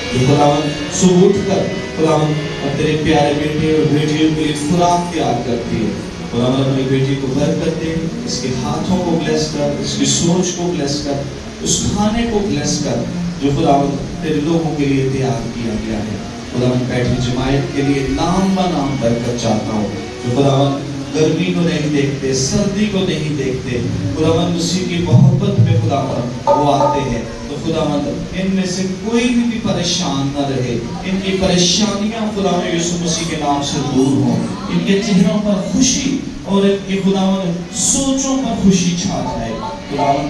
जो खुदावन सुबह उठकर खुदावन तेरे प्यारे बेटे और बेटियों के लिए खुराक तैयार करती है। खुदावन अपनी बेटी को बरकत दे, इसके हाथों को ब्लेस कर, इसकी सोच को ब्लेस कर, उस खाने को ब्लेस कर जो खुदावन तेरे लोगों के लिए तैयार किया गया है। खुदावन बैठी जमायत के लिए नाम ब नाम बरकत चाहता हूँ, जो खुदावन गर्मी को नहीं देखते, सर्दी को नहीं देखते, खुदावन उसी की मोहब्बत में खुदावन वो आते हैं। तो खुदावन इनमें से कोई भी परेशान न रहे, इनकी परेशानियां खुदावन यीशु मसीह के नाम से दूर हो, इनके चेहरों पर खुशी और इनके खुदावन सोचों पर खुशी छा जाए। खुदावन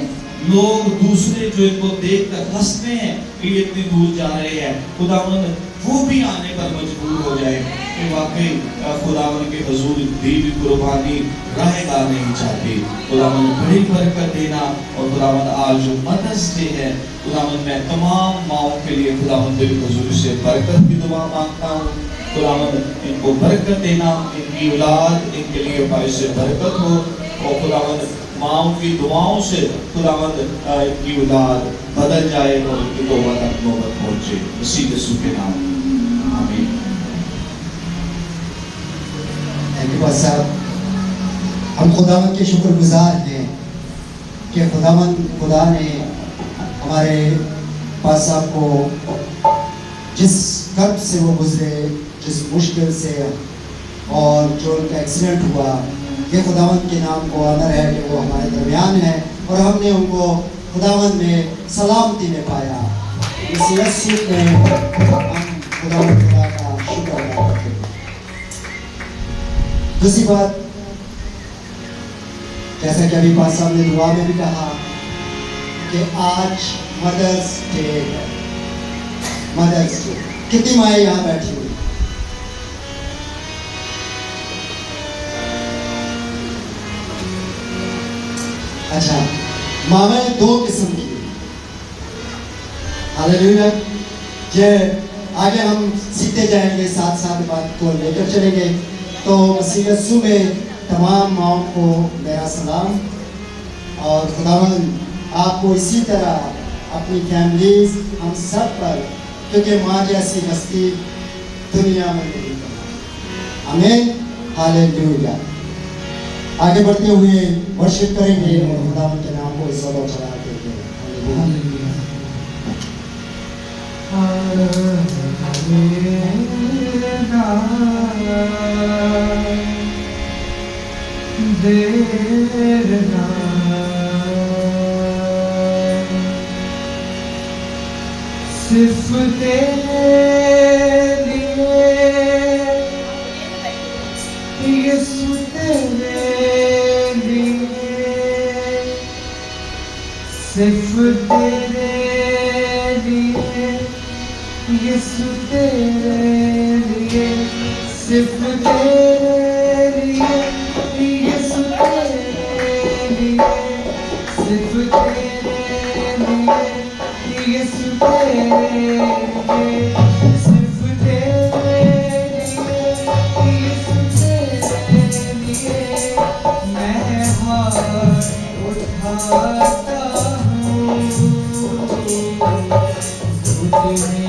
लोग दूसरे जो इनको देखकर हंसते हैं कि ये इतनी दूर जा रहे हैं, खुदावन वो भी आने पर मजबूर हो जाए कि वाकई खुदावन के हुजूर दी भी कुर्बानी रहेगा नहीं चाहती। खुदावन बड़ी बरकत देना। और खुदावन आज जो मदर्स डे है, खुदावन मैं तमाम माओं के लिए खुदावन तेरे हुजूर से बरकत की दुआ मांगता हूँ। खुदावन इनको बरकत देना, इनकी औलाद इनके लिए बाइस बरकत हो, और खुदावन माओं की दुआओं से खुदावन इनकी औलाद बदल जाए और इनकी तौबा तक नौबत पहुंचे, इसी यीशु के नाम आमीन। थैंक यू पास्टर साहब। हम खुदावन के शुक्रगुजार हैं कि खुदा ने हमारे पास साहब को जिस कर्ब से वो गुजरे, जिस मुश्किल से, और जो उनका एक्सीडेंट हुआ, ये खुदावन के नाम को ऑनर है कि वो हमारे दरमियान है और हमने उनको खुदावन में सलामती में पाया। इस यीशु में हम खुदावन खुदा का शुक्र अदा करते हैं। दूसरी बात, जैसा कि अभी पास साहब ने दुआ में भी कहा कि आज मदर्स डे है। मदर्स डे, कितनी माएँ यहाँ बैठी हुई? अच्छा, मावें दो किस्म की। हालेलुया। जे आगे हम सीखते जाएंगे, साथ साथ बात को लेकर चलेंगे। तो मसीह यीशु में तमाम माओं को मेरा सलाम, और खुदावन आपको इसी तरह अपनी फैमिलीज, हम सब पर, क्योंकि माँ जैसी हस्ती दुनिया में नहीं। आमीन, हालेलुया। आगे बढ़ते हुए वर्शिप करेंगे और खुदावन के नाम को इज्जत और चढ़ा देंगे। सिर्फ तेरे लिए, यीशु तेरे लिए, सिर्फ तेरे लिए, यीशु तेरे लिए, सिर्फ तेरे लिए, यीशु तेरे लिए, सिर्फ तेरे लिए, यीशु तेरे लिए, सिर्फ तेरे लिए, यीशु तेरे लिए, मैं हाथ उठाता हूँ, घुटने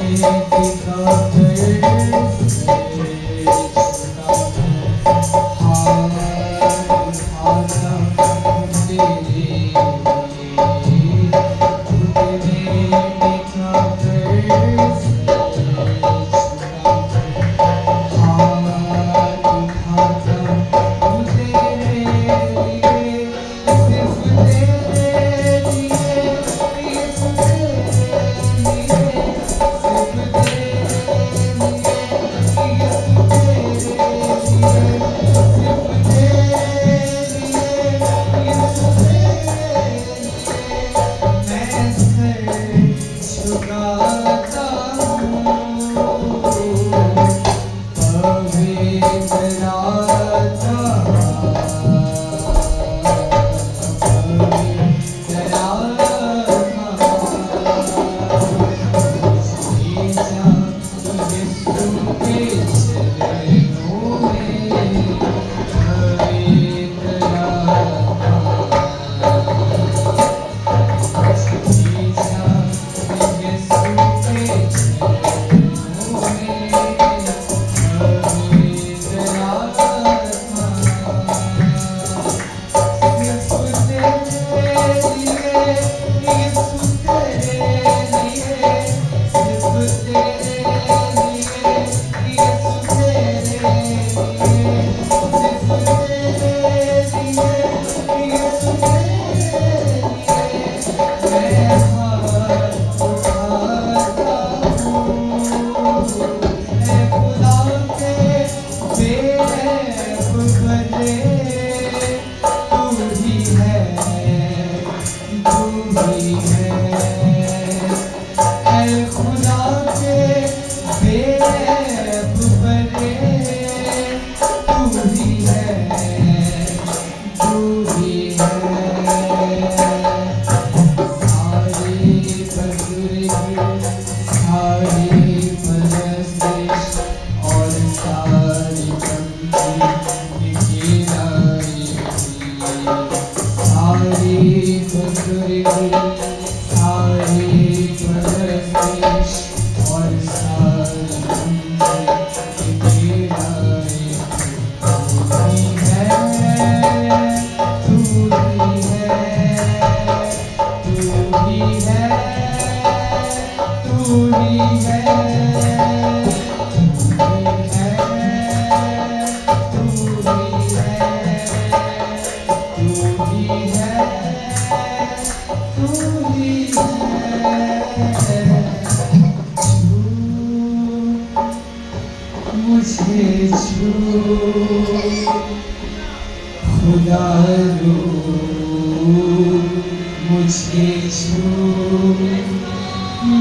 की खातिर से झुका हूँ, हाथ उठाता हूँ तेरे लिए,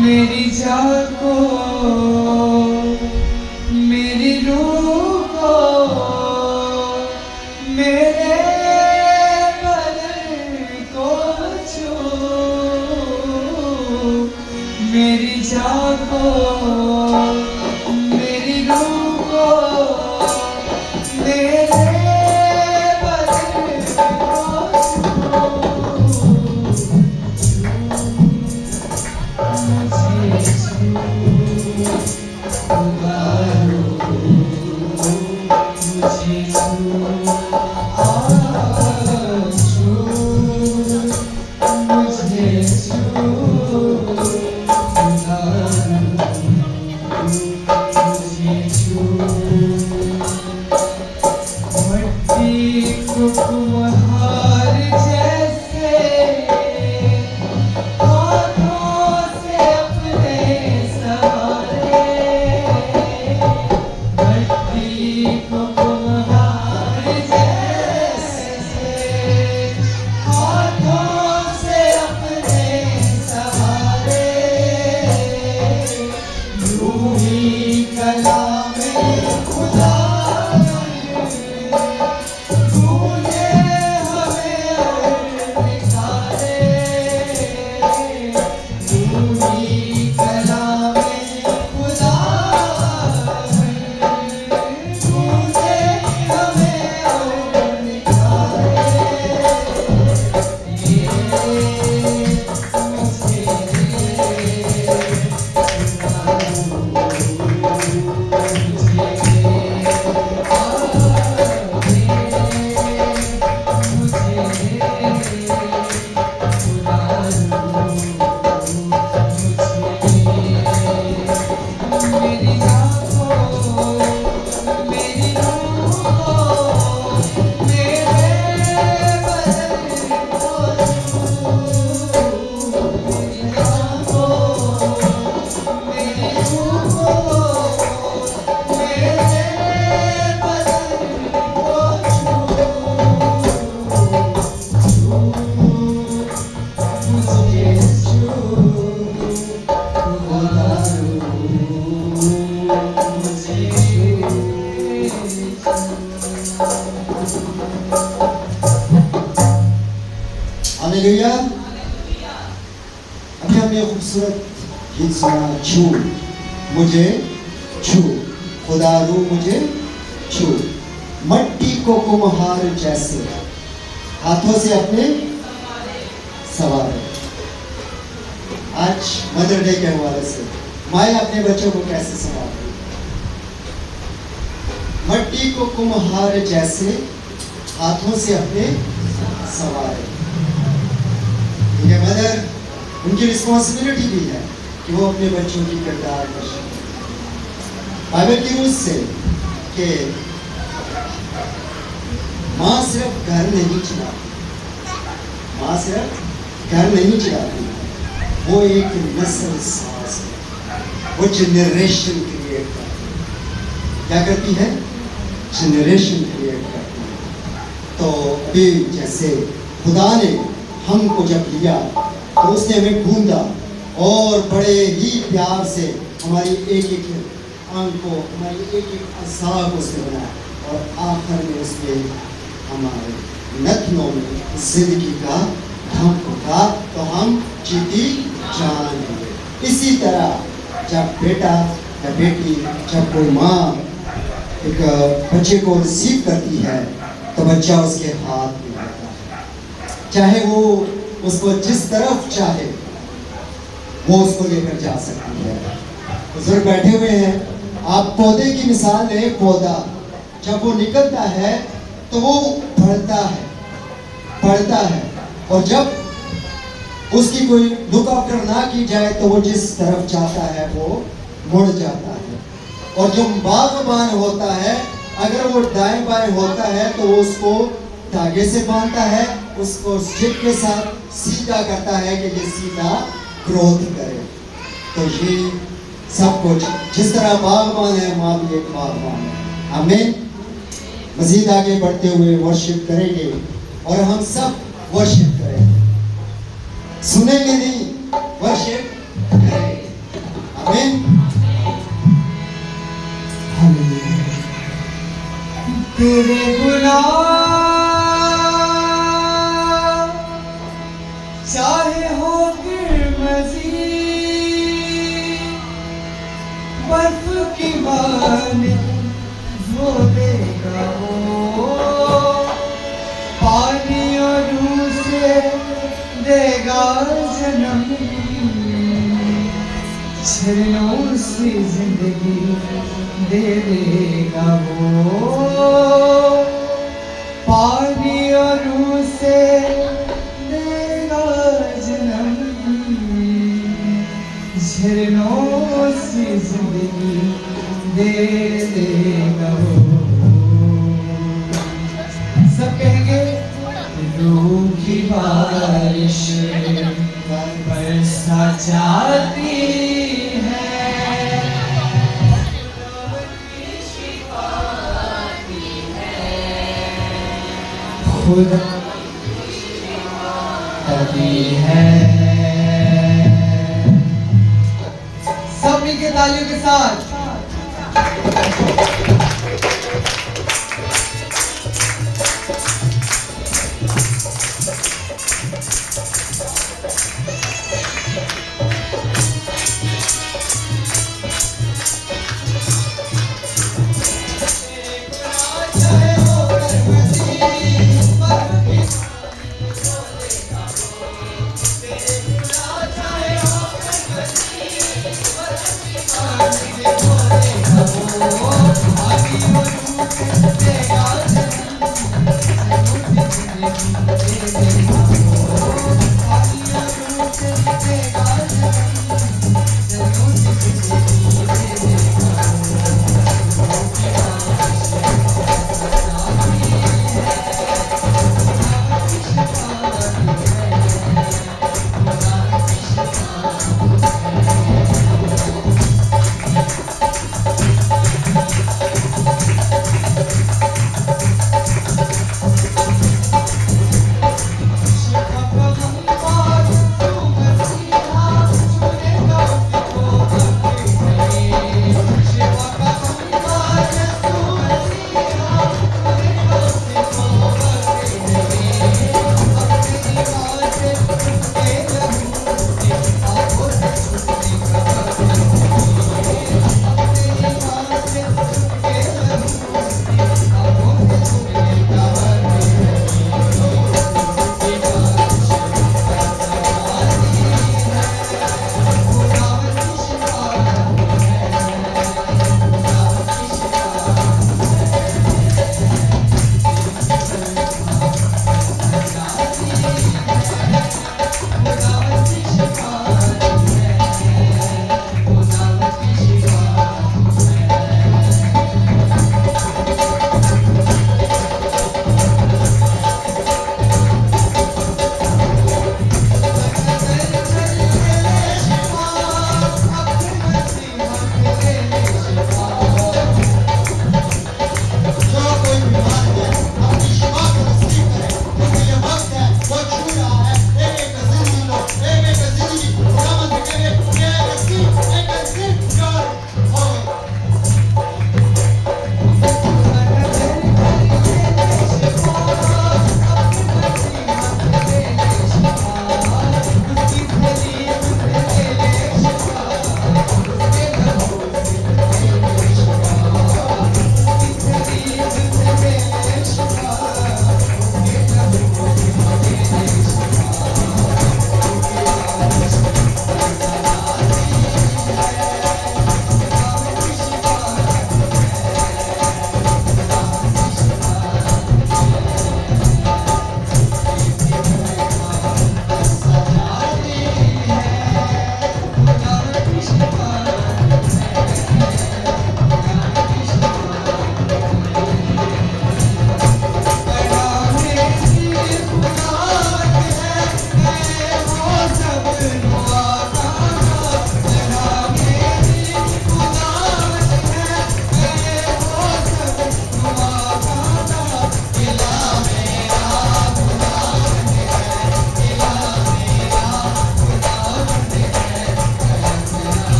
मेरी जान को, मेरी रूह को, मेरे बदन को छू, मेरी जान को, मेरी रूह को, मेरे हालेलुया। अभी हमने खूबसूरत गीत सुना, छू मुझे छू, खुदा रू मुझे छू, मट्टी को कुम्हार जैसे हाथों से अपने सवारे। आज मदर डे के हवाले से माए अपने बच्चों को कैसे संवार रही, मट्टी को कुम्हार जैसे हाथों से अपने सवारे। ये मदर, उनकी रिस्पॉन्सिबिलिटी भी है कि वो अपने बच्चों की किरदार कर सकें। बाइबल की रूह से कि माँ सिर्फ घर नहीं चलाती, माँ सिर्फ घर नहीं चलाती, वो एक नस्ल सांस है, वो जनरेशन क्रिएट करती है। क्या करती है? जनरेशन क्रिएट करती है। तो अभी जैसे खुदा ने हमको जब लिया तो उसने हमें ढूंढा और बड़े ही प्यार से हमारी एक एक अंग को, हमारी एक एक अज़ा को उसने बनाया और आखिर में उसने हमारे नथनों में जिंदगी का दम फूका तो हम जीती जान लिए। इसी तरह जब बेटा या बेटी, जब कोई माँ एक बच्चे को रिसीव करती है तो बच्चा उसके हाथ में रहता है, चाहे वो उसको जिस तरफ चाहे वो उसको लेकर जा सकती है। बुजुर्ग बैठे हुए हैं, आप पौधे की मिसाल है। पौधा जब वो निकलता है तो वो बढ़ता है, बढ़ता है, और जब उसकी कोई लुक आफ्टर ना की जाए तो वो जिस तरफ चाहता है वो मुड़ जाता है। और जो बागबान होता है अगर वो दाएं बाएं होता है तो वो उसको धागे से बांधता है, उसको स्टिक के साथ सीधा करता है कि ये सीधा ग्रोथ करे। तो ये सब कुछ जिस तरह बागबान है, माँ भी एक बागबान है। आमीन। मजीद आगे बढ़ते हुए वर्शिप करेंगे और हम सब वर्शिप करेंगे, सुनेंगे नहीं, वर्शिप करेंगे। आमीन। तेरे गुनाह चाहे हो मजीद बर्फ की माने वो देगा वो, पानी और रूह से देगा जन्म, झरनों से जिंदगी दे देगा वो, पानी और रूह से देगा जन्म, झरनों से जिंदगी दे देगा वो। सब कहेंगे रूह की बारिश बरसा जाती है, खुद करती है। सब मिलके तालियों के साथ Oh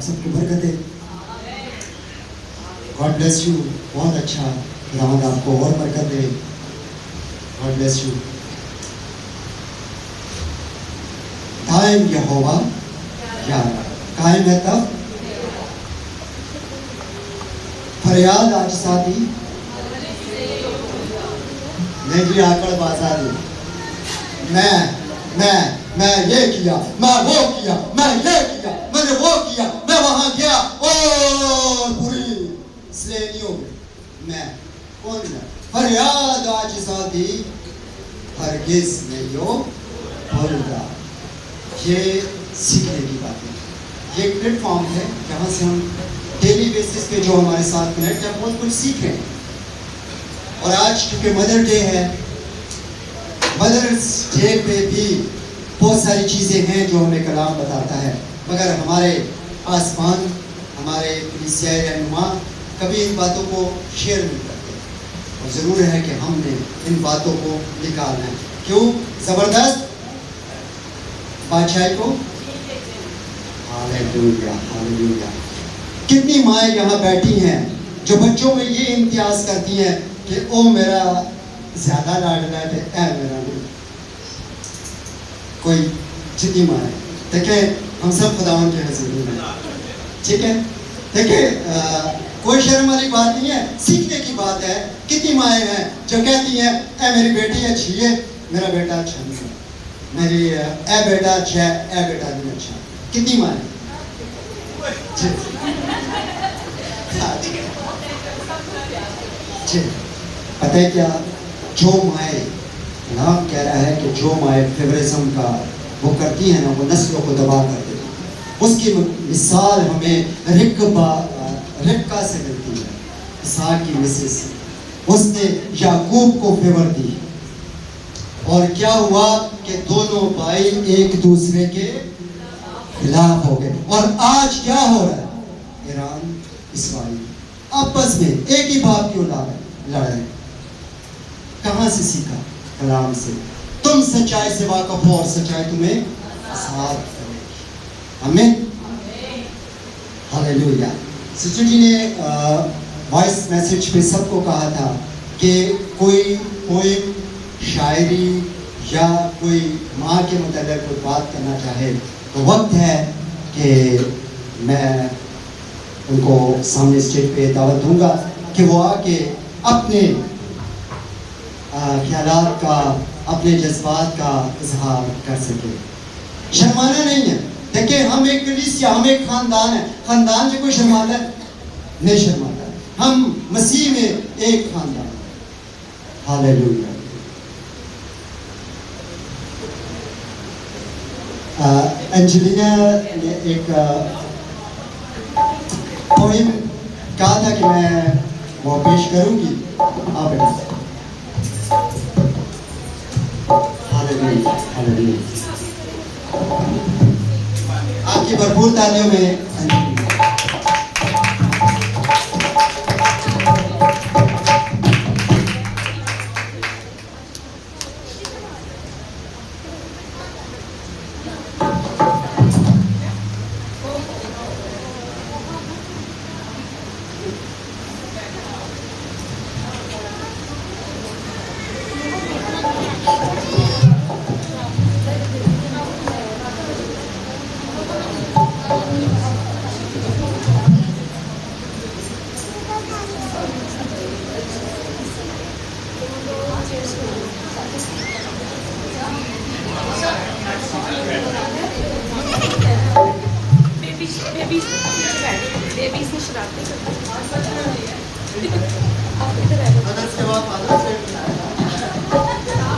सबकी बरकत है। God bless you. बहुत अच्छा, खुदावंद आपको और बरकत दे। God bless you. कायम यहोवा यार, कायम है तब फरियाद आज साथी मेरी आकड़ बाजारी। मैं ये किया, मैं वो किया, मैं ये किया, मैंने वो किया, मैं वहां गया और पूरी श्रेणियों में मैं कौन है? फरियाद आज साथी हरगिज नहीं हो भूलता। ये सीखने की बात है। ये एक प्लेटफॉर्म है जहाँ से हम डेली बेसिस पे जो हमारे साथ कनेक्ट है बहुत कुछ सीख रहे हैं। और आज क्योंकि मदर डे है, मदर्स डे पे भी बहुत सारी चीज़ें हैं जो हमें कलाम बताता है, मगर हमारे आसमान, हमारे कलीसियाए रहनुमा कभी इन बातों को शेयर नहीं करते। और ज़रूर है कि हमने इन बातों को निकालना है। क्यों? ज़बरदस्त बादशाह को। Hallelujah, hallelujah. कितनी माएँ यहाँ बैठी हैं जो बच्चों में ये इम्तियाज करती हैं कि ओ मेरा ज़्यादा लाडला है, ऐ मेरा नहीं। कोई जितनी माएँ देखें, हम सब खुदावन के हज़ूर में, ठीक है। देखिए कोई शर्म वाली बात नहीं है, सीखने की बात है। कितनी माएँ हैं जो कहती हैं ऐ मेरी बेटी अच्छी है, मेरा बेटा अच्छा नहीं है, मेरी ऐ बेटा अच्छा है, ऐ बेटा नहीं अच्छा। कितनी माएँ? पता है क्या, जो माए नाम कह रहा है कि जो माए फेवरिज्म का वो करती है ना, वो नस्लों को दबा कर देती है। उसकी मिसाल हमें रिबका से मिलती है, इसहाक की मिसेस। उसने याकूब को फेवर दी और क्या हुआ कि दोनों भाई एक दूसरे के खिलाफ हो गए। और आज क्या हो रहा है? ईरान इस्राइल आपस में एक ही बाप की औलाद लड़ रहे। कहाँ से सीखा? कलाम से। तुम सच्चाई से वाकफ हो और सच्चाई तुम्हें आजाद करेगी। आमीन, हालेलुया। सिस्टर जी ने वॉइस मैसेज पे सबको कहा था कि कोई पोएम, शायरी या कोई माँ के मुताबिक कोई बात करना चाहे तो वक्त है कि मैं उनको सामने स्टेज पे दावत दूंगा कि वो आके अपने ख्यालात का, अपने जज्बात का इजहार कर सके। शर्माना नहीं है। देखिए हम एक कलीसिया, हम एक खानदान है। खानदान से कोई शर्माता है? नहीं शर्माता। हम मसीह में एक खानदान। हालेलुया। एंजेलिना ने एक पोएम कहा था कि मैं वो पेश करूंगी। आप बेटा। Hallelujah, hallelujah. आपकी भरपूर तालियों में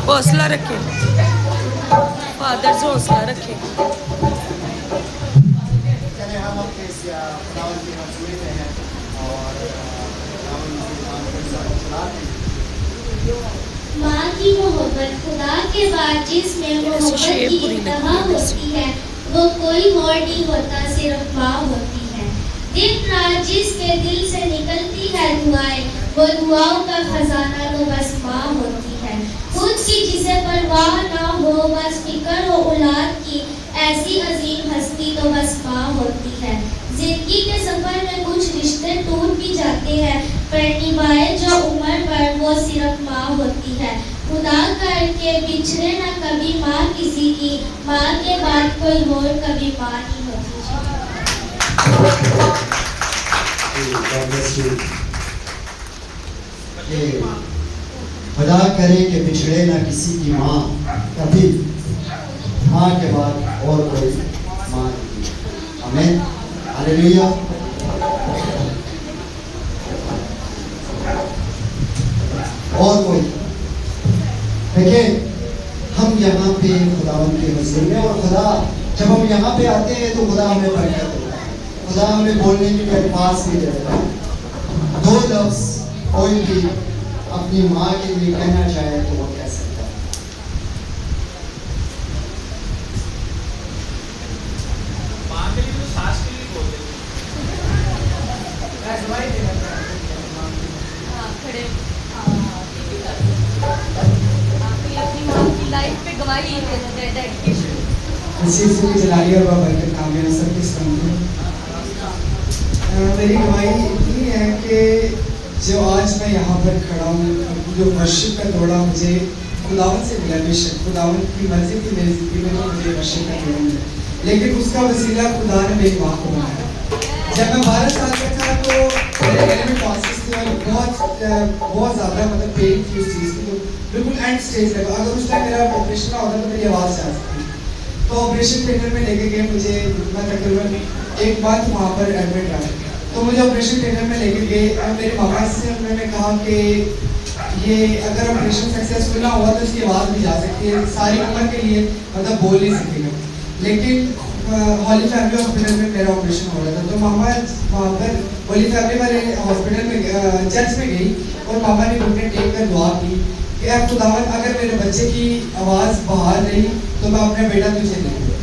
हौसला रखे, फादर से हौसला रखे। हम अपने इस खुदावंद की हज़ूरी में हैं और माँ की मोहब्बत, खुदा के बाद जिसमें मोहब्बत की इंतहा होती है वो कोई और नहीं होता, सिर्फ माँ होती है। दिन रात जिसके दिल से निकलती है दुआएं, वो दुआओं का खजाना तो बस माँ होती है। खुद की जिसे परवाह ना हो, बस फिक्र हो औलाद की, ऐसी अजीम हस्ती तो बस माँ होती है। जिंदगी के सफर में कुछ रिश्ते टूट भी जाते हैं, पर निभाए जो उम्र भर वो सिर्फ माँ होती है। खुदा करके बिछड़े ना कभी माँ किसी की, माँ के बाद कोई और कभी माँ नहीं होती। खुदा करे कि बिछड़े ना किसी की माँ कभी, माँ के बाद और कोई माँ नहीं। आमीन, हालेलुया। और कोई देखिए, हम यहाँ पे खुदावंद के वसीले में, और खुदा जब हम यहाँ पे आते हैं तो खुदा हमें बरकत देता है, खुदा हमें बोलने के लिए अल्फाज भी देता है। दो लफ्ज कोई भी अपनी माँ के लिए कहना चाहे तो वो कह सकता है। माँ के लिए तो सास के लिए बोलते हैं। अपनी माँ की लाइफ पे गवाही डेडिकेशन जलाली और बाबा के नाम में सबके सामने मेरी गवाही इतनी है कि जो आज मैं यहाँ पर खड़ा हूँ, जो वर्शिप का दौड़ा मुझे खुदावन से मिला। बेशक खुदावन की मर्जी थी मेरी जिंदगी में तो मुझे वर्शिप का दौड़ा मिला, लेकिन उसका वसीला खुदा ने मेरी माँ को बनाया। जब मैं 12 साल का था तो मेरे गले में टॉन्सिल्स थी और बहुत ज़्यादा मतलब पेन थी उस चीज़ की, तो बिल्कुल एंड स्टेज लगा। अगर उस टाइम मेरा ऑपरेशन ना होता तो मेरी आवाज़ जा सकती। तो ऑपरेशन थिएटर में लेके गए मुझे, मैं तकरीबन एक बार वहाँ पर एडमिट रहा। तो मुझे ऑपरेशन थिएटर में लेके गए। मेरे मामा से उन्होंने कहा कि ये अगर ऑपरेशन सक्सेसफुल ना हुआ तो इसकी आवाज़ भी जा सकती है, सारी उम्र के लिए मतलब बोल नहीं सकेगा। लेकिन हॉली फैमिली हॉस्पिटल में मेरा ऑपरेशन हो रहा था, तो मामा वहाँ पर हॉली फैमिली वाले हॉस्पिटल में चर्च में गई और मामा ने घुटने टेक कर दुआ की कि अब खुदावन अगर मेरे बच्चे की आवाज़ बाहर रही तो मैं अपना बेटा तुझे दे दूँ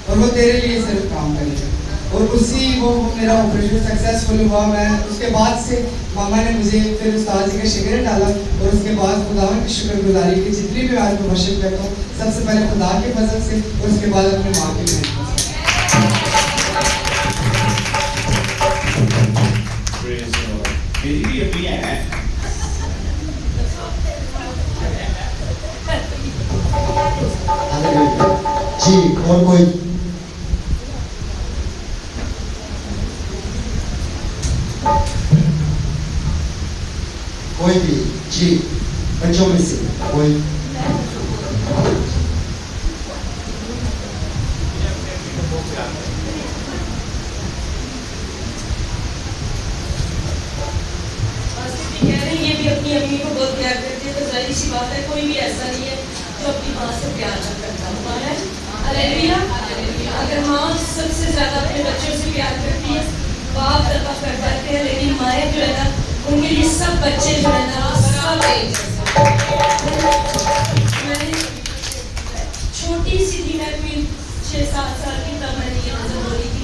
और वो तेरे लिए सिर्फ काम करेगा। और उसी वो मेरा ऑपरेशन सक्सेसफुल हुआ। मैं उसके बाद से मामा ने मुझे फिर उस्ताद जी का शिकरे डाला और उसके बाद खुदावन की शुक्रगुजारी की जितनी भी आज मैं वर्शिप करता हूँ, सबसे पहले खुदा के फजल से और उसके बाद अपनी माँ की मेहनत से। मेरी भी अभी है। जी, और कोई भी जी, बच्चों में से कोई ये भी अपनी अम्मी को बहुत प्यार करती है, तो जाहिर सी बात है कोई भी ऐसा नहीं है जो अपनी माँ से प्यार न करता है। हालेलुया। अगर माँ सबसे ज्यादा अपने बच्चों से प्यार करती है, बाप दफा कर जाते हैं, लेकिन माएँ जो है ना उनके लिए सब बच्चे जो है ना सब एक जैसे। मैंने छोटी सी थी, मैं कोई 6-7 साल की तब मैंने ये नज़म बोली थी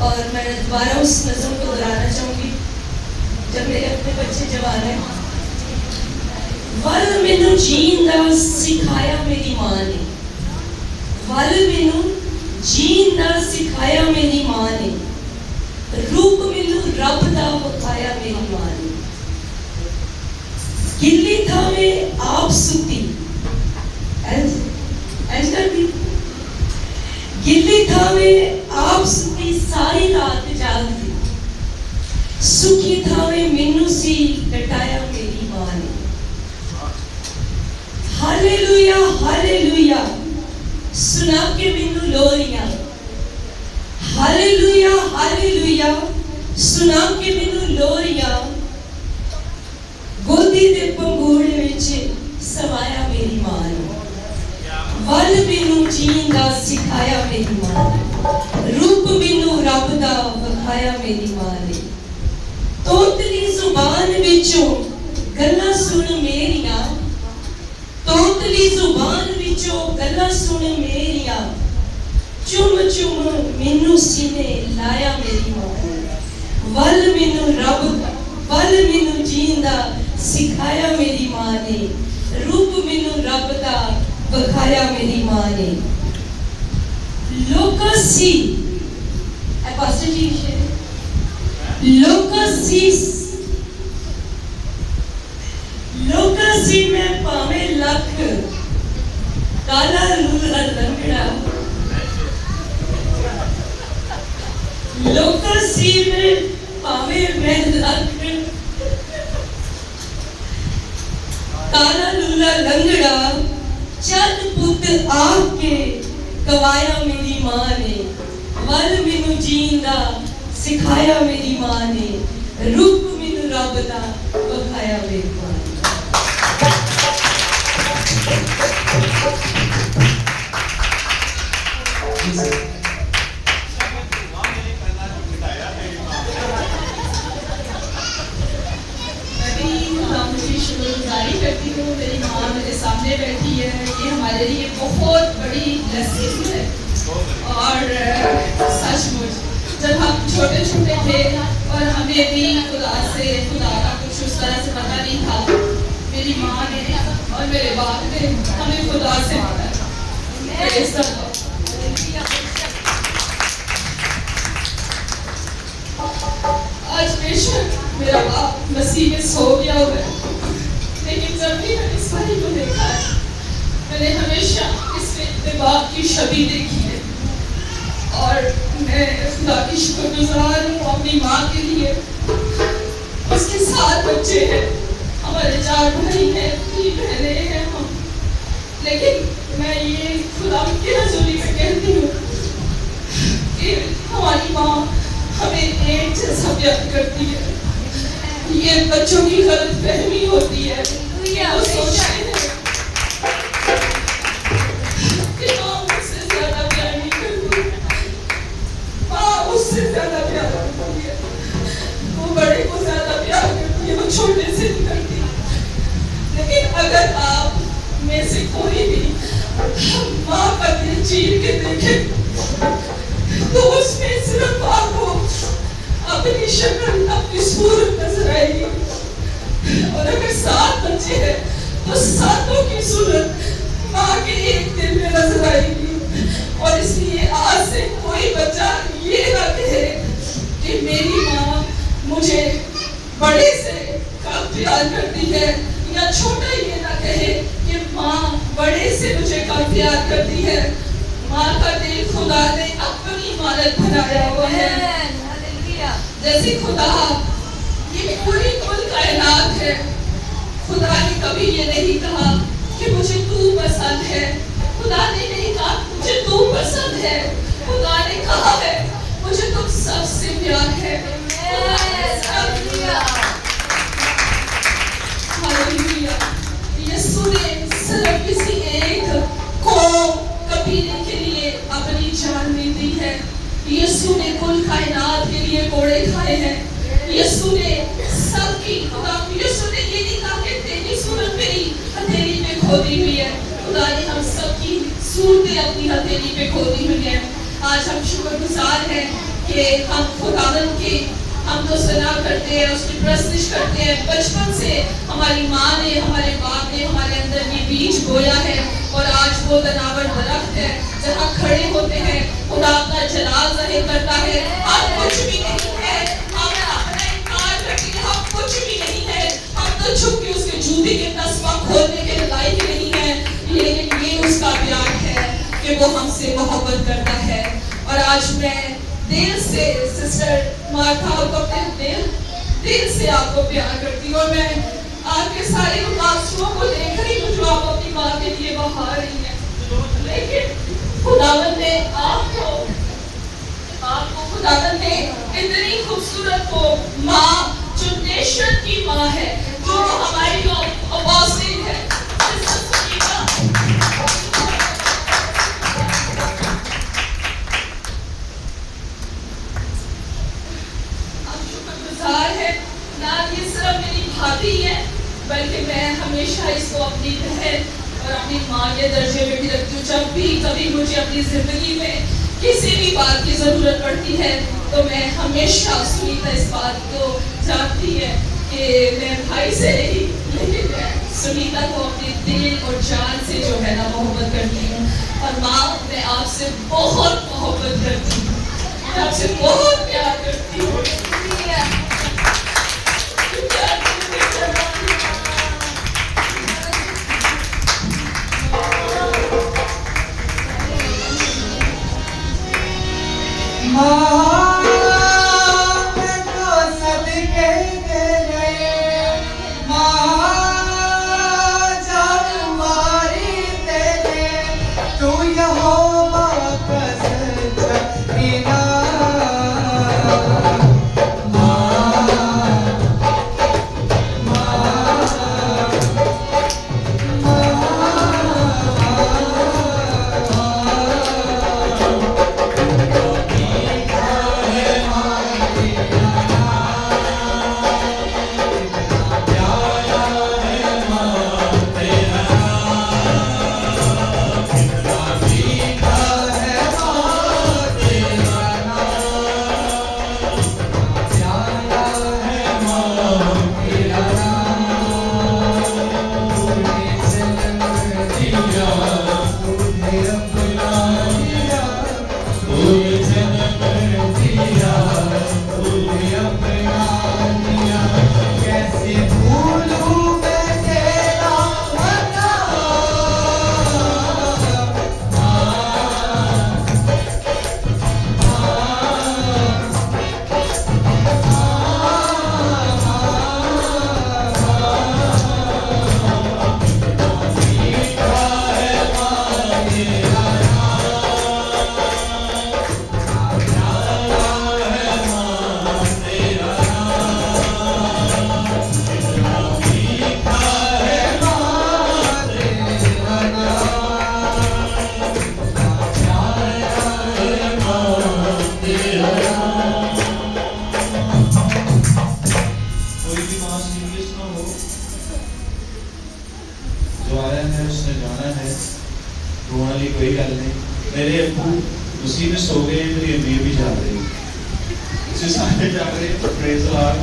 और मैं दोबारा उस नज़म को दोहराना चाहूँगी जब मेरे अपने बच्चे जवान हैं। वल मैनू जीन दा सिखाया मेरी माँ ने, वल मैनू जीन दा सिखाया मेरी माँ ने, रूप मैनू रब दा विखाया मेरी माँ ने। गिल्ली थावे आप सुती गिल्ली थावे आप सुती सारी रात जागती, सुखी थावे मैनू सी लटाया मेरी माँ ने। हालेलुया हालेलुया सुना के मैनू लोरियां, हालेलुया हालेलुया सुना के मैनू लोरियां, गोदी दे पंगूड़े विच समाया मेरी माँ ने। वल मैनू जीन दा सिखाया मेरी माँ ने, रूप मैनू रब दा विखाया मेरी माँ ने। तोतली जुबान विचों गल्लां सुन मेरियां, तोतली जुबान विचों गल्लां सुन मेरियां, चुम चुम मैनू सीने लाया मेरी माँ ने। वल मैनू जींदा सिखाया मेरी माँ ने, रूप मैनू रब दा विखाया मेरी माँ ने। लोकसी एपोस्ट्रोफी लोकसी में पावे लख काला लूला लंगड़ा लोकसी में पावे में लख काला लूला लंगड़ा चल पुत आके कवाया मेरी माँ ने वल मैनू जींदा सिखाया मेरी माँ ने रूप मैनू रब दा विखाया मेरी माँ ने। शुक्रगुजारी करती हूँ, मेरी माँ मेरे सामने बैठी है, ये हमारे लिए बहुत बड़ी ब्लेसिंग है। और सचमुच जब हम छोटे छोटे थे और हमें भी खुदा का कुछ उस तरह से पता नहीं था, मेरी माँ ने और मेरे बाप ने हमें खुदा से मांगा। आज बेशक मेरा बाप मसीह में सो गया हुआ है, लेकिन जब भी मैंने इस भाई को देखा है, मैंने हमेशा इसमें अपने बाप की छवि देखी है। और मैं खुदा की शुक्रगुजार हूँ अपनी माँ के लिए। उसके 7 बच्चे हैं, हमारे 4 भाई हैं, 3 बहनें हैं हम। लेकिन मैं ये खुदा की हजूरी में कहती हूँ कि हमारी माँ हमें एक जैसा प्यार करती है। ये बच्चों की गलतफहमी होती है, वो सोचते हैं कि माँ मुझसे ज्यादा प्यार नहीं करती, माँ उससे ज्यादा प्यार करती है, वो बड़े को ज्यादा प्यार करती है, वो छोटे से नहीं करती। लेकिन अगर आप में से कोई भी माँ का दिल चीर के देखे तो उसमें सिर्फ आपको अपनी शक्ल, अपनी सूरत नजर आएगी। और अगर 7 बच्चे हैं तो 7 की सूरत माँ के एक दिल में नजर आएगी। और इसलिए आज से कोई बच्चा ये ना कहे कि मेरी माँ मुझे बड़े से कम प्यार करती है, या छोटा ये ना कहे कि माँ बड़े से मुझे कम प्यार करती है। माँ का दिल खुदा ने अपनी इमारत बनाया हुआ है। जैसे खुदा ये पूरी कुल कायनात है, खुदा ने कभी ये नहीं कहा कि मुझे तू पसंद है, खुदा ने नहीं कहा मुझे तू पसंद है, खुदा ने कहा है मुझे तुम सबसे प्यार है। हालेलुया। यीशु ने सिर्फ किसी एक कौम कबीले के लिए अपनी जान दे दी है। यीशु ने कुल कायनात के लिए कोड़े खाए हैं। यीशु ने सबकी खुदा, यीशु ने ये नहीं कहा कि तेरी सूरत मेरी हथेली पे खोदी हुई है, खुदा ने हम सबकी सूरतें अपनी हथेली पे खोदी हुई है। आज हम शुक्रगुजार हैं कि हम खुदावंद की हम तो सना करते हैं, उसकी प्रस्तुति करते हैं। बचपन से हमारी माँ ने, हमारे बाप ने हमारे अंदर ये बीज बोया है और आज वो तनावर दरख्त है जहाँ खड़े होते हैं, खुदा अपना जलाल जाहिर करता है। हम कुछ भी नहीं है, हम अपना इनकार करते हैं, हम कुछ भी नहीं है, हम तो छुप के उसके जूते के तस्मा खोलने के लायक नहीं है। लेकिन ये उसका प्यार है कि वो हमसे मोहब्बत करता है। और आज मैं दिल से सिस्टर मार्था को अपने दिल से आपको प्यार करती हूँ। और मैं आपके सारे आंसुओं को देख रही हूँ जो आप अपनी माँ के लिए बहा रही हैं। लेकिन खुदावंद ने आपको खुदावंद ने इतनी खूबसूरत को माँ जो नेशन की माँ है, जो हमारी अपोस्टल है, ना ये सिर्फ मेरी भाभी है, बल्कि मैं हमेशा इसको अपनी बहन और अपनी माँ के दर्जे में भी रखती हूँ। जब भी कभी मुझे अपनी जिंदगी में किसी भी बात की जरूरत पड़ती है तो मैं हमेशा सुनीता इस बात को जानती है कि मैं भाई से नहीं, लेकिन मैं सुनीता को अपने दिल और जान से जो है ना मोहब्बत करती हूँ। और और माँ, मैं आपसे बहुत मोहब्बत करती हूँ, मैं आपसे बहुत प्यार करती हूँ। कोई गल नहीं, मेरे अबू उसी में सो गए, मेरी अम्मी भी जाग रही, उसी सारे जाग रहे। Praise the Lord.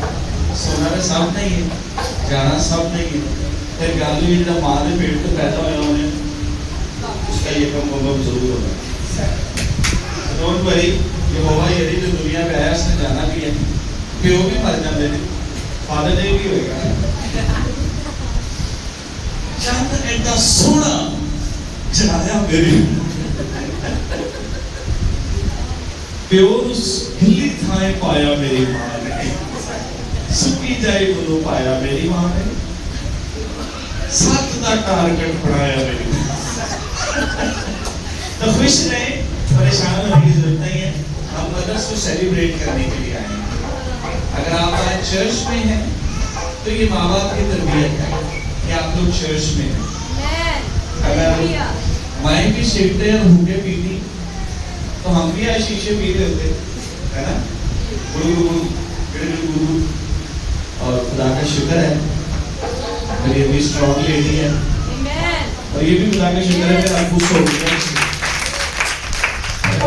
सोना तो सब नहीं है, जाना सब नहीं है, फिर गल भी जो मां के पेट तो पैदा होया उन्हें उसका ये कम जरूर होगा। डोंट वरी, यहोवा यदि जो दुनिया पे आया उसने जाना भी है, प्यो भी मर जाते हैं, फादर डे भी होगा। चंद एडा सोना चढ़ाया मेरे प्यो हिली थाए पाया मेरी मां ने, सुकी जाए बोलो पाया मेरी मां ने, सत का टारगेट बनाया मेरी तो खुश रहे, परेशान होने की जरूरत नहीं है। हम मदर्स को सेलिब्रेट करने के लिए आए हैं। अगर आप आज चर्च में हैं तो ये माँ बाप की तरबियत है कि आप लोग चर्च में हैं। अगर माएँ भी सीखते हैं भूखे पीती तो हम भी आज शीशे पी रहे होते, है ना? और खुदा का शुक्र है मेरी अभी स्ट्रॉन्ग लेडी है, और ये भी खुदा का शुक्र है मेरा अबू सो गया,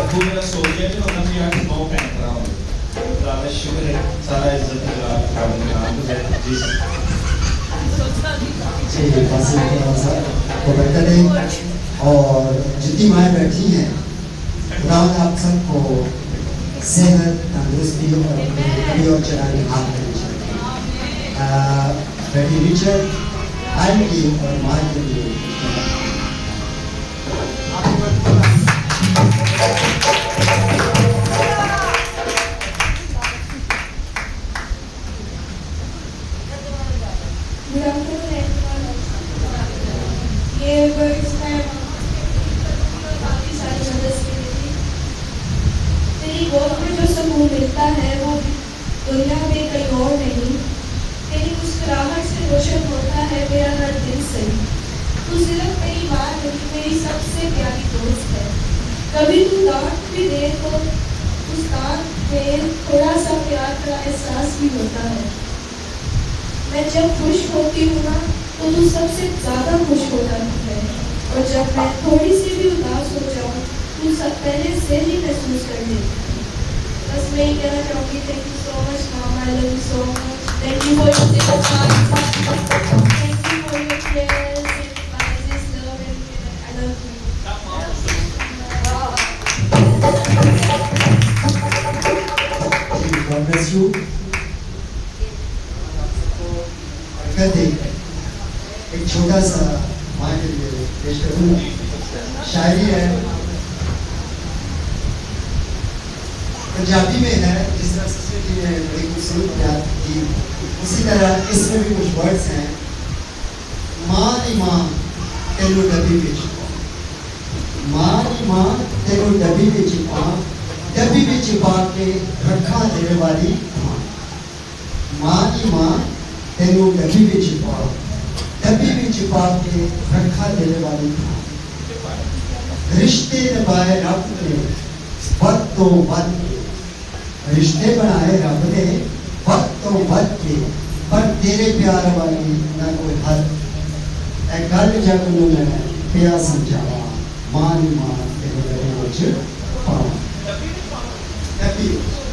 अबू मेरा सो गया तो मैं भी आके 9 पहन रहा हूँ। खुदा का शुक्र है, सारा इज्जत जी और जितनी माएँ बैठी हैं, खुदावंद आप सबको सेहत, तंदुरुस्ती और कभी और चढ़ाने हाथ देने चाहिए। बेटी रिचर्ड आंटी और माँ के लिए ये वर्ड्स है काफी सारी मदद के लिए। तेरी गोद में जो सुकून मिलता है वो दुनिया में कहीं और नहीं। तेरी मुस्कुराहट से रोशन होता है मेरा हर दिन से। तू सिर्फ मेरी बात नहीं, मेरी सबसे प्यारी दोस्त है। कभी तू डांट भी दे तो उस डांट में थोड़ा सा प्यार का एहसास भी होता है। मैं जब खुश होती हूँ ना तो तू सबसे ज्यादा खुश हो जाती है, और जब मैं थोड़ी सी भी उदास हो जाऊँ तू सब पहले से ही महसूस कर लेती है। बस मैं ये कहना चाहूँगी, thank you so much mom, I love you so much, thank you for your thank you for your prayers, advices, love and I love you. God bless you. कहते एक छोटा सा माँ के लिए पेश करूँगा। शायरी है, पंजाबी में है, जिस तरह ससुर जी ने बड़ी खूबसूरत याद की, उसी तरह इसमें भी कुछ वर्ड्स हैं। माँ नी माँ तेनू डब्बी विच, माँ नी माँ तेनू डब्बी विच पा, डब्बी विच पा के रखा तेरे वाली माँ। माँ नी माँ तेनू डब्बी विच पा, डब्बी विच पा के रखा तेरे वाली माँ। रिश्ते निभाए रब ने वक्त तो वक्त के, रिश्ते बनाए रब ने वक्त तो वक्त के, पर तेरे प्यार वाली ना कोई हद। एक गल जग नूं मैं पिया समझावा, मां नी मां तेरे गले विच पावां। डब्बी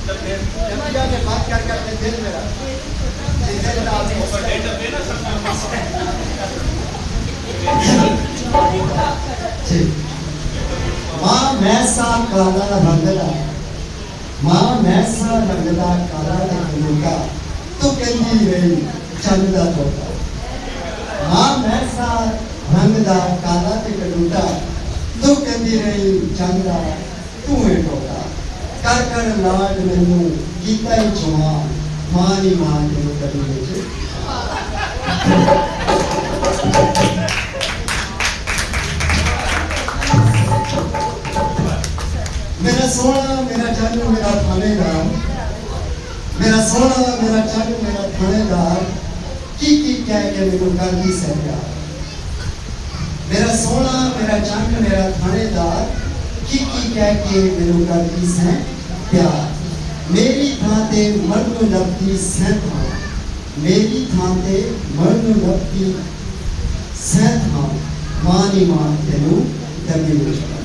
डब्बी जाके बात कर अपने दिल मेरा दिल नाल डब्बे ना ठीक। मां मैसा काला रंगला, मां मैसा रंगला काला रंगला, तू कहंदी रही चंद दा तोता। मां मैसा रंगदा काला ते कलूटा, तू कहंदी रही चंद दा तू है टोटा। कर कर लाड मैनू कीता ही जवान, मां नी मां तेनू कदी विच। मेरा सोना मेरा चंद मेरा थानेदार, मेरा सोना मेरा चंद मेरा थानेदार, की कह के मेनू करदी से प्यार। मेरा सोना मेरा चंद मेरा थानेदार, की कह के मेनू करदी से प्यार। मेरी थां ते मरनू लभदी सैंथा, मेरी थां ते मरनू लभदी सैंथा, मां नी मां तेनू डब्बी विच पा।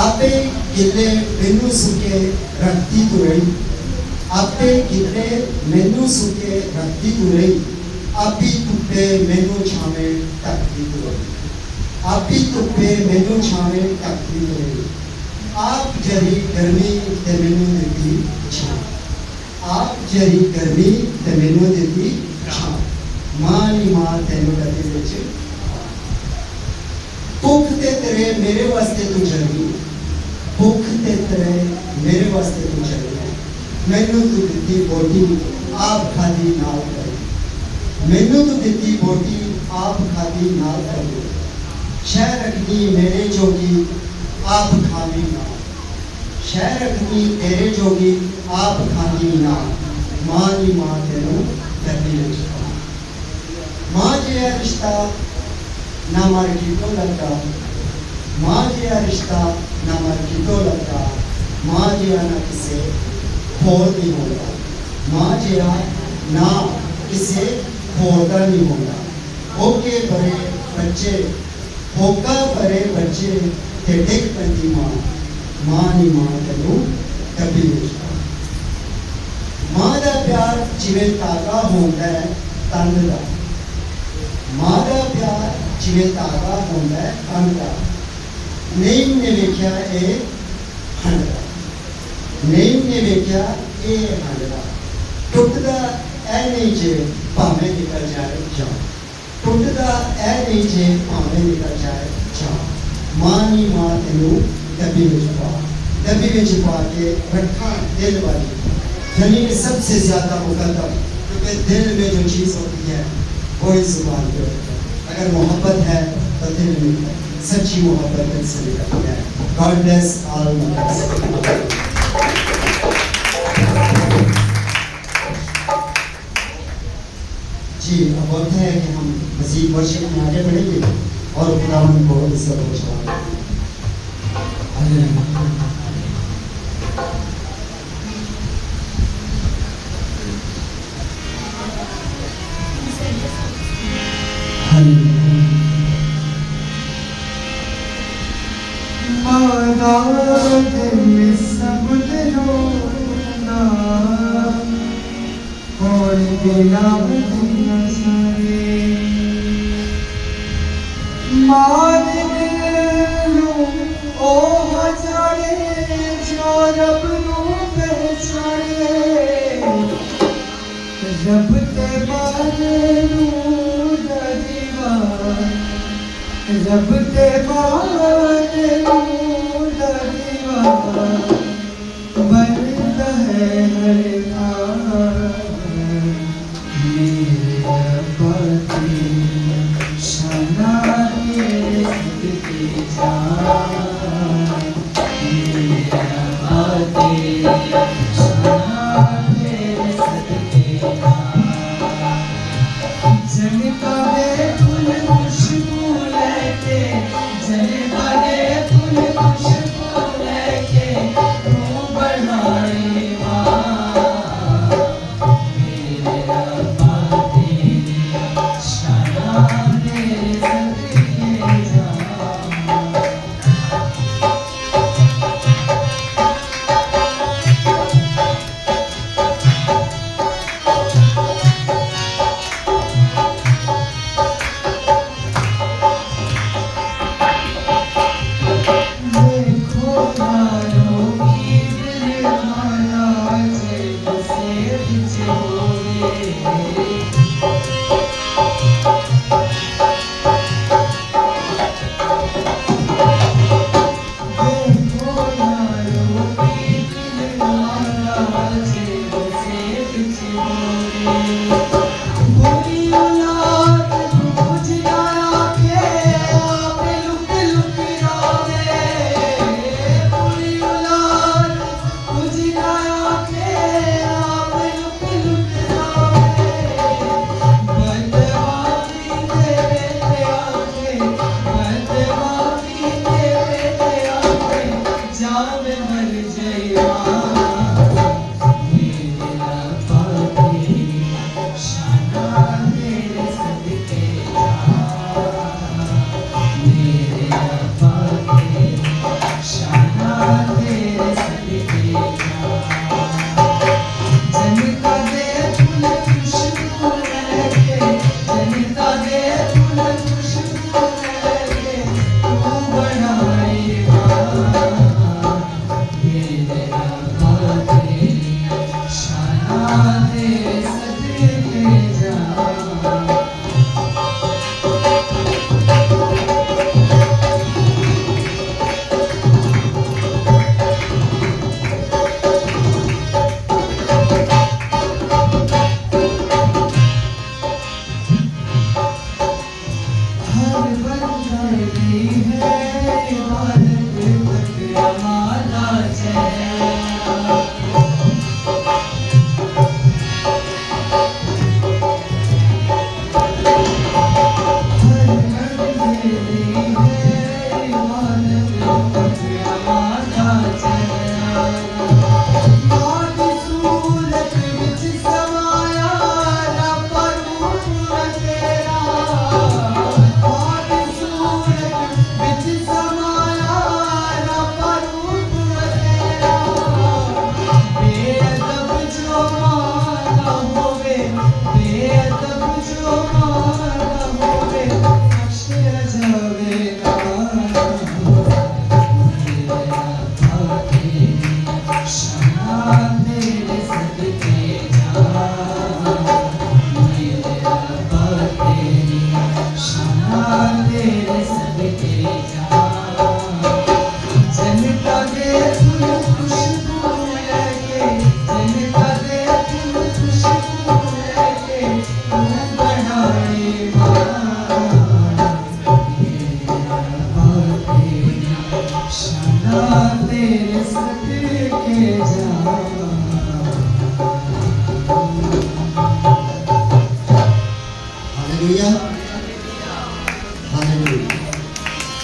आपे किले मैनू सुके रखती तू रही, आपे किले मैनू सुके रखती तू रही, आपी धुप्पे मैनू छावे ढकती तू रही, आपी धुप्पे मैनू छावे ढकती तू रही। आप जरी गर्मी ते मैनू दित्ती छां, आप जरी गर्मी ते मैनू दित्ती छां, मां नी मां तेनू डब्बी विच। भुख ते तेरे मेरे वास्ते तू जगी, भुख ते तेरे मेरे वास्ते तू जगी। मैनू तू दित्ती बोटी आप खादी नाल करी, मैनू तू दित्ती बोटी आप खादी नाल करी। शह रखनी मेरे जोगी आप खावी ना, शह रखनी तेरे जोगी आप खादी ना, मां नी मां तेनू डब्बी विच पा। मां जिहा रिश्ता ना मार्केटों लगा, मां जिहा रिश्ता ना मार्केटों लगा, मां जिहा ना किसे होर नहीं होगा, मां जिहा ना किसे होर दा नहीं होगा। होके भरे बच्चे, होका भरे बच्चे ते डिग पैंदी मां, मां नी मां तेनू डब्बी विच पा। मां दा प्यार जिवें धागा होंदा है तन दा, मां दा प्यार जिवें धागा होंदा है तन दा। नीम ने वेख्या ए हंडदा, नीम ने वेख्या ए हंडदा, टुटदा ऐ नहीं जे भावें निकल जाए जाओ, टुटदा ऐ नहीं जे भावें निकल जाए जाओ। मां नी मां तेनू डब्बी विच पा, डब्बी विच पा के रखा दिल वाली। जमीन सबसे ज्यादा मुकद्दम, क्योंकि दिल में जो चीज होती है वही जुबान पे होती है। अगर मोहब्बत है तो दिल में सच्ची मोहब्बत दिल से निकलती है। God bless all mothers. जी अब वक्त है कि हम मज़ीद वर्शिप में आगे बढ़ेंगे और खुदावंद को इज्जत और जलाल। मान दिलू ओ जाने जो रब नू पहचाने रब ते मानू दा दीवान रब ते मानू दा दीवान बनता है हर मेरे रब्बा की शाना तेरे सदके जान मेरे रब्बा की शाना तेरे सदके जान जनता है फूल खुशबू लेके जले